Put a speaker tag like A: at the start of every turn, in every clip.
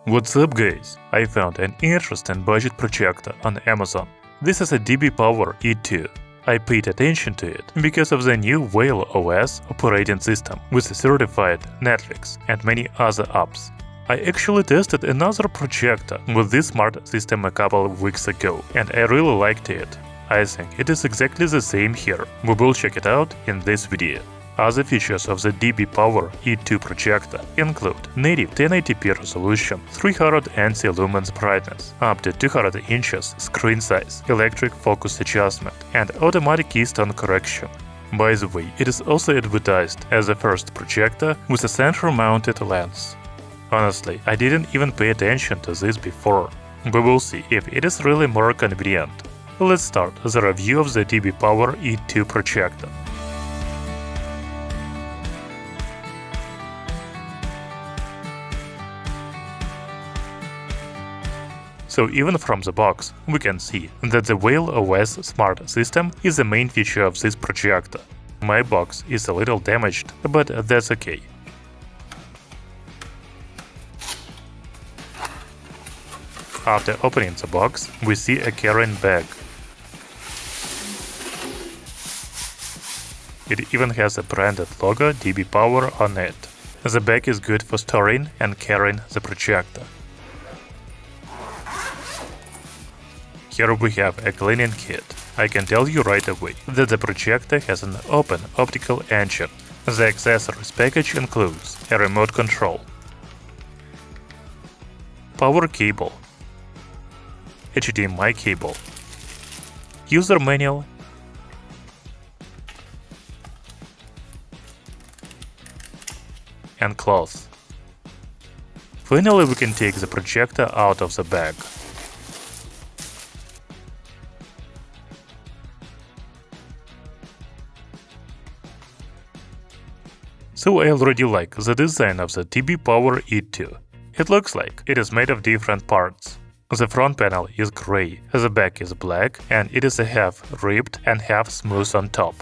A: What's up guys? I found an interesting budget projector on Amazon. This is a DBPOWER E2. I paid attention to it because of the new WhaleOS operating system with certified Netflix and many other apps. I actually tested another projector with this smart system a couple of weeks ago and I really liked it. I think it is exactly the same here. We will check it out in this video. Other features of the DBPOWER E2 projector include native 1080p resolution, 300 NC-lumens brightness, up to 200 inches screen size, electric focus adjustment, and automatic keystone correction. By the way, it is also advertised as the first projector with a center-mounted lens. Honestly, I didn't even pay attention to this before. We will see if it is really more convenient. Let's start the review of the DBPOWER E2 projector. So even from the box, we can see that the WhaleOS smart system is the main feature of this projector. My box is a little damaged, but that's okay. After opening the box, we see a carrying bag. It even has a branded logo DBPOWER on it. The bag is good for storing and carrying the projector. Here we have a cleaning kit. I can tell you right away that the projector has an open optical engine. The accessories package includes a remote control, power cable, HDMI cable, user manual, and cloth. Finally, we can take the projector out of the bag. So I already like the design of the DBPOWER E2. It looks like it is made of different parts. The front panel is gray, the back is black, and it is a half ribbed and half smooth on top.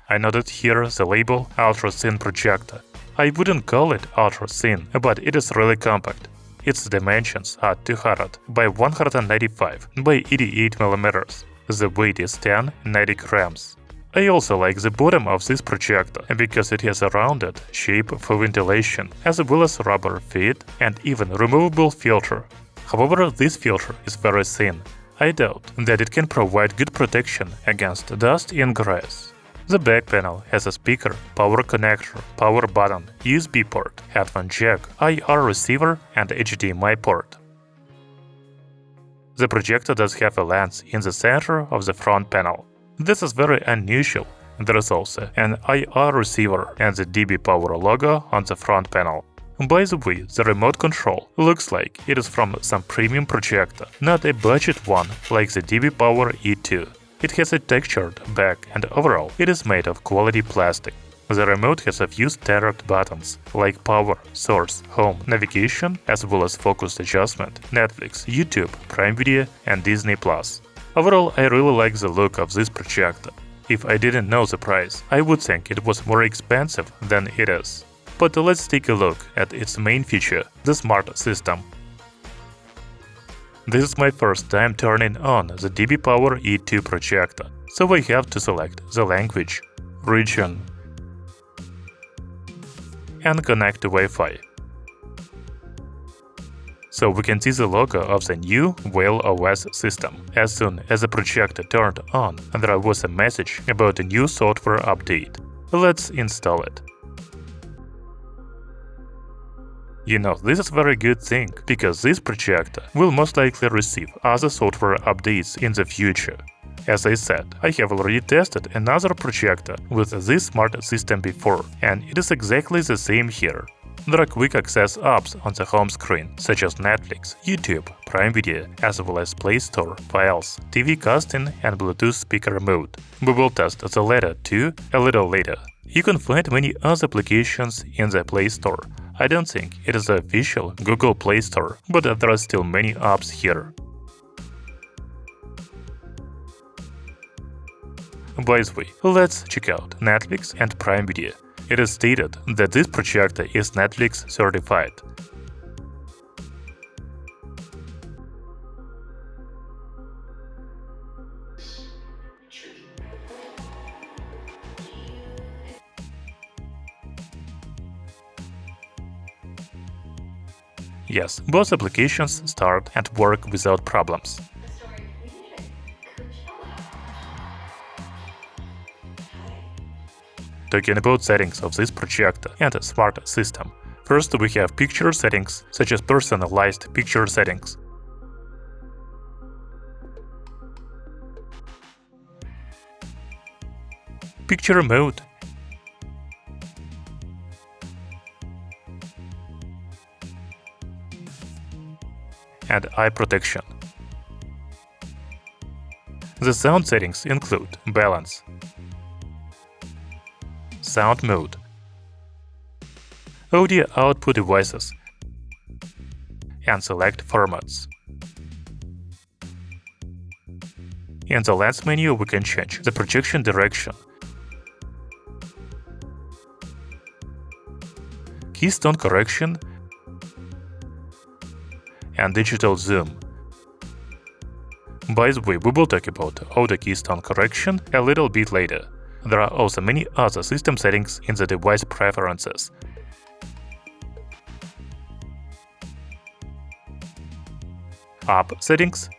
A: I noted here the label Ultra Thin Projector. I wouldn't call it ultra thin, but it is really compact. Its dimensions are 200 by 195 by 88 mm. The weight is 90 grams. I also like the bottom of this projector because it has a rounded shape for ventilation, as well as rubber feet and even removable filter. However, this filter is very thin. I doubt that it can provide good protection against dust and grass. The back panel has a speaker, power connector, power button, USB port, headphone jack, IR receiver, and HDMI port. The projector does have a lens in the center of the front panel. This is very unusual. There is also an IR receiver and the DBPOWER logo on the front panel. By the way, the remote control looks like it is from some premium projector, not a budget one like the DBPOWER E2. It has a textured back and overall it is made of quality plastic. The remote has a few standard buttons like power, source, home, navigation, as well as focus adjustment, Netflix, YouTube, Prime Video, and Disney+. Overall, I really like the look of this projector. If I didn't know the price, I would think it was more expensive than it is. But let's take a look at its main feature, the smart system. This is my first time turning on the DBPOWER E2 projector, so I have to select the language, region, and connect to Wi-Fi. So we can see the logo of the new WhaleOS system. As soon as the projector turned on, there was a message about a new software update. Let's install it. You know, this is a very good thing, because this projector will most likely receive other software updates in the future. As I said, I have already tested another projector with this smart system before, and it is exactly the same here. There are quick access apps on the home screen, such as Netflix, YouTube, Prime Video, as well as Play Store, Files, TV casting, and Bluetooth speaker mode. We will test the latter too a little later. You can find many other applications in the Play Store. I don't think it is the official Google Play Store, but there are still many apps here. By the way, let's check out Netflix and Prime Video. It is stated that this projector is Netflix certified. Yes, both applications start and work without problems. Talking about settings of this projector and a smart system. First, we have picture settings, such as personalized picture settings. Picture mode. And eye protection. The sound settings include balance, sound mode, audio output devices, and select formats. In the lens menu, we can change the projection direction, keystone correction, and digital zoom. By the way, we will talk about Auto Keystone correction a little bit later. There are also many other system settings in the device preferences. App settings,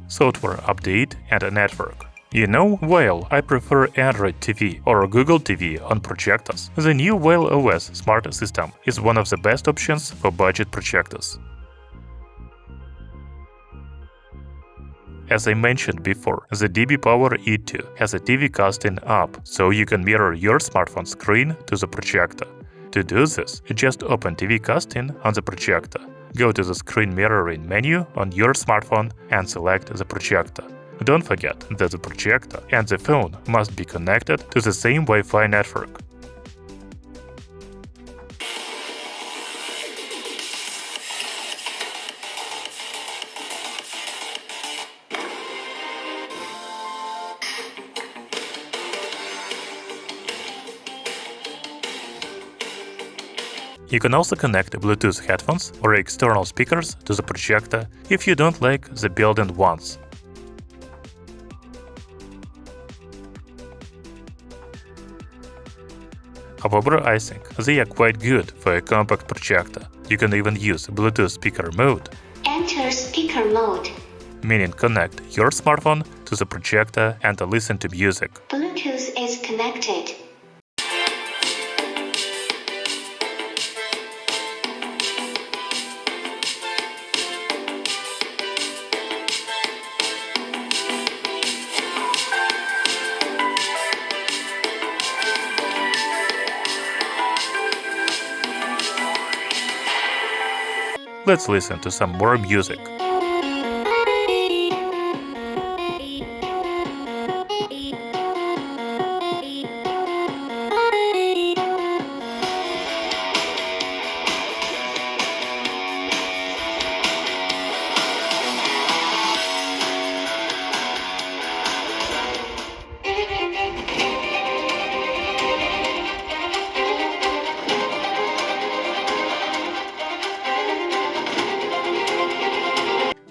A: software update, and a network. You know, while I prefer Android TV or Google TV on projectors, the new WhaleOS smart system is one of the best options for budget projectors. As I mentioned before, the DBPOWER E2 has a TV casting app, so you can mirror your smartphone screen to the projector. To do this, just open TV casting on the projector. Go to the screen mirroring menu on your smartphone and select the projector. Don't forget that the projector and the phone must be connected to the same Wi-Fi network. You can also connect Bluetooth headphones or external speakers to the projector if you don't like the built-in ones. However, I think they are quite good for a compact projector. You can even use Bluetooth speaker mode.
B: Enter speaker mode.
A: Meaning connect your smartphone to the projector and listen to music.
B: Bluetooth is connected.
A: Let's listen to some more music.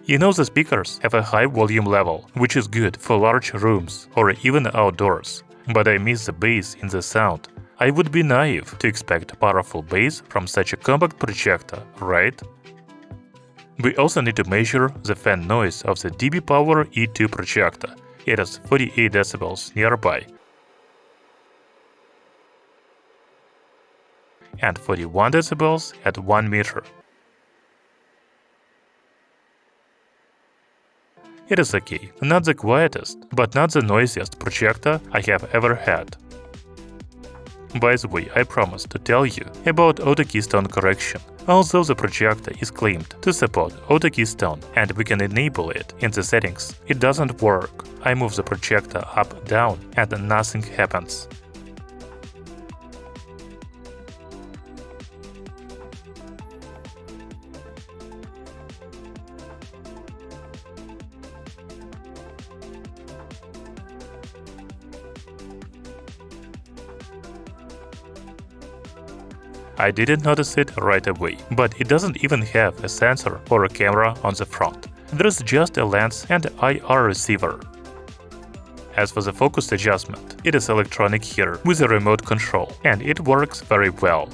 A: You know, the speakers have a high volume level, which is good for large rooms or even outdoors. But I miss the bass in the sound. I would be naive to expect powerful bass from such a compact projector, right? We also need to measure the fan noise of the DBPOWER E2 projector. It is 48 decibels nearby and 41 decibels at 1 meter. It is okay, not the quietest, but not the noisiest projector I have ever had. By the way, I promised to tell you about Auto Keystone correction. Although the projector is claimed to support Auto Keystone and we can enable it in the settings, it doesn't work. I move the projector up, down, and nothing happens. I didn't notice it right away, but it doesn't even have a sensor or a camera on the front. There's just a lens and IR receiver. As for the focus adjustment, it is electronic here with a remote control, and it works very well.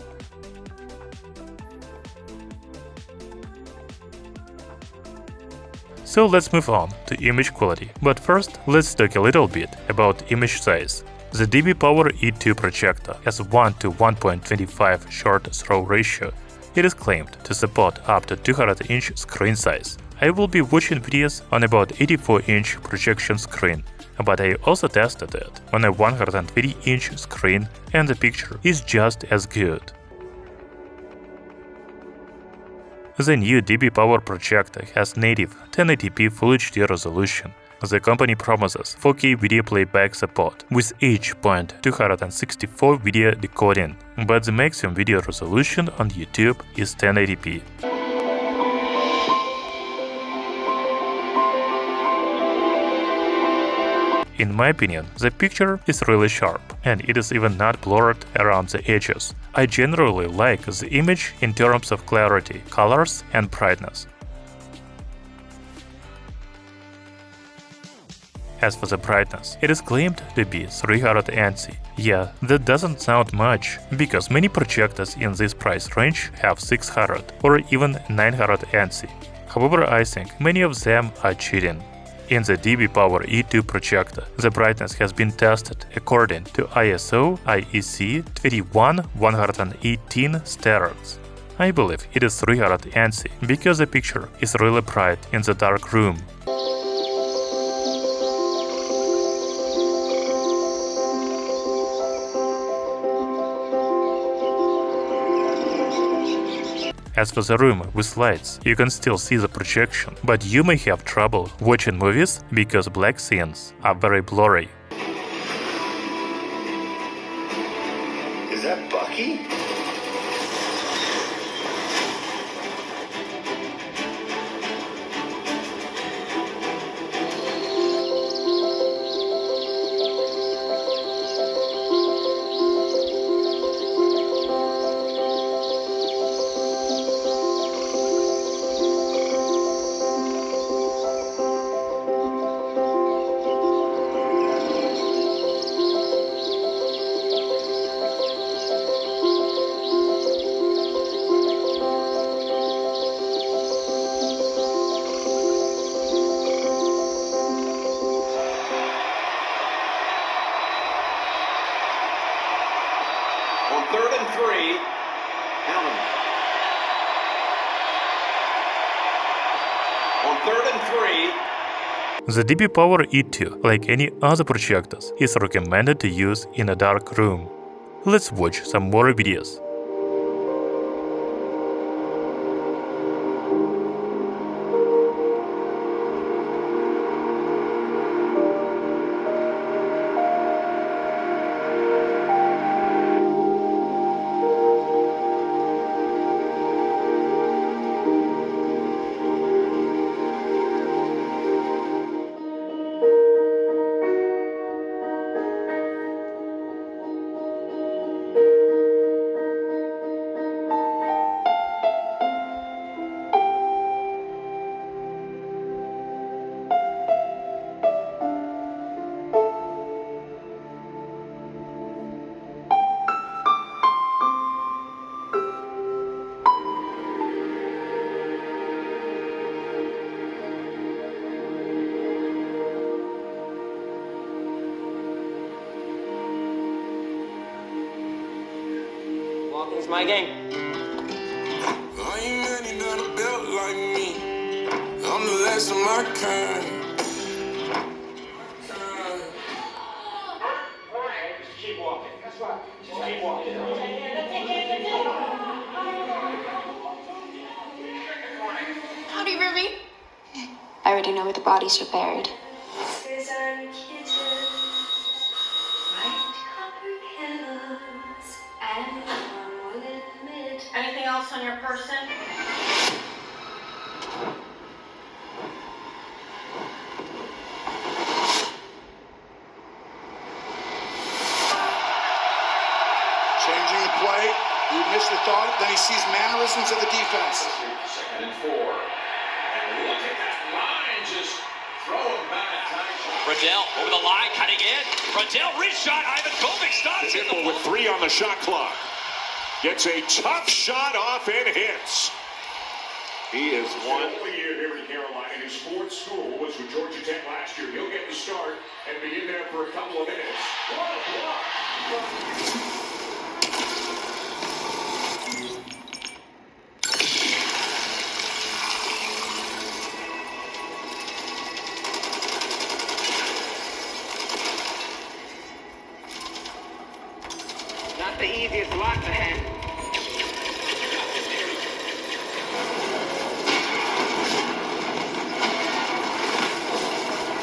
A: So let's move on to image quality, but first let's talk a little bit about image size. The DBPOWER E2 projector has 1 to 1.25 short throw ratio. It is claimed to support up to 200-inch screen size. I will be watching videos on about 84-inch projection screen, but I also tested it on a 120-inch screen and the picture is just as good. The new DBPOWER projector has native 1080p Full HD resolution. The company promises 4K video playback support with H.264 video decoding, but the maximum video resolution on YouTube is 1080p. In my opinion, the picture is really sharp, and it is even not blurred around the edges. I generally like the image in terms of clarity, colors, and brightness. As for the brightness, it is claimed to be 300 ANSI. Yeah, that doesn't sound much, because many projectors in this price range have 600 or even 900 ANSI. However, I think many of them are cheating. In the DBPOWER E2 projector, the brightness has been tested according to ISO IEC 21118 standards. I believe it is 300 ANSI because the picture is really bright in the dark room. As for the room with lights, you can still see the projection, but you may have trouble watching movies because black scenes are very blurry.
C: Is that Bucky? On 3rd and 3, Allen. On 3rd and 3.
A: The DBPOWER E2, like any other projectors, is recommended to use in a dark room. Let's watch some more videos.
D: It's my game.
E: Ain't many done a belt like me. I'm the last of my kind.
D: Just keep walking. That's right. Just keep walking.
F: Howdy, Ruby. I already know where the bodies are buried.
G: Anything else on your person?
C: Changing the play. You
H: initial thought, then he sees mannerisms of the defense.
D: 2nd and 4. And look at that line, just throwing back.
I: Riddell over the line, cutting in. Riddell reshot. Ivan Kovic stops it.
J: With 3 on the shot clock. Gets a tough shot off and hits. He is one.
K: The only year here in Carolina, his sports school was with Georgia Tech last year. He'll get the start and be in there for a couple of minutes. What a block!
D: Not the easiest block to handle.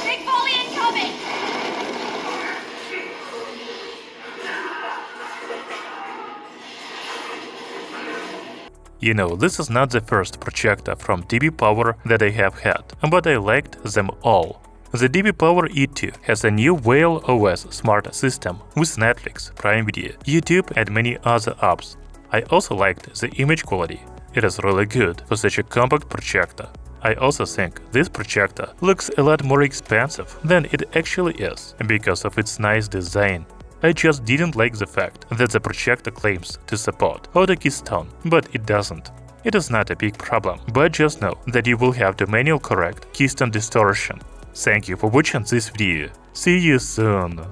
F: Big volley incoming!
A: You know, this is not the first projector from DBPOWER that I have had, but I liked them all. The DBPOWER E2 has a new WhaleOS smart system with Netflix, Prime Video, YouTube and many other apps. I also liked the image quality. It is really good for such a compact projector. I also think this projector looks a lot more expensive than it actually is because of its nice design. I just didn't like the fact that the projector claims to support Auto Keystone, but it doesn't. It is not a big problem, but just know that you will have to manual correct keystone distortion. Thank you for watching this video. See you soon!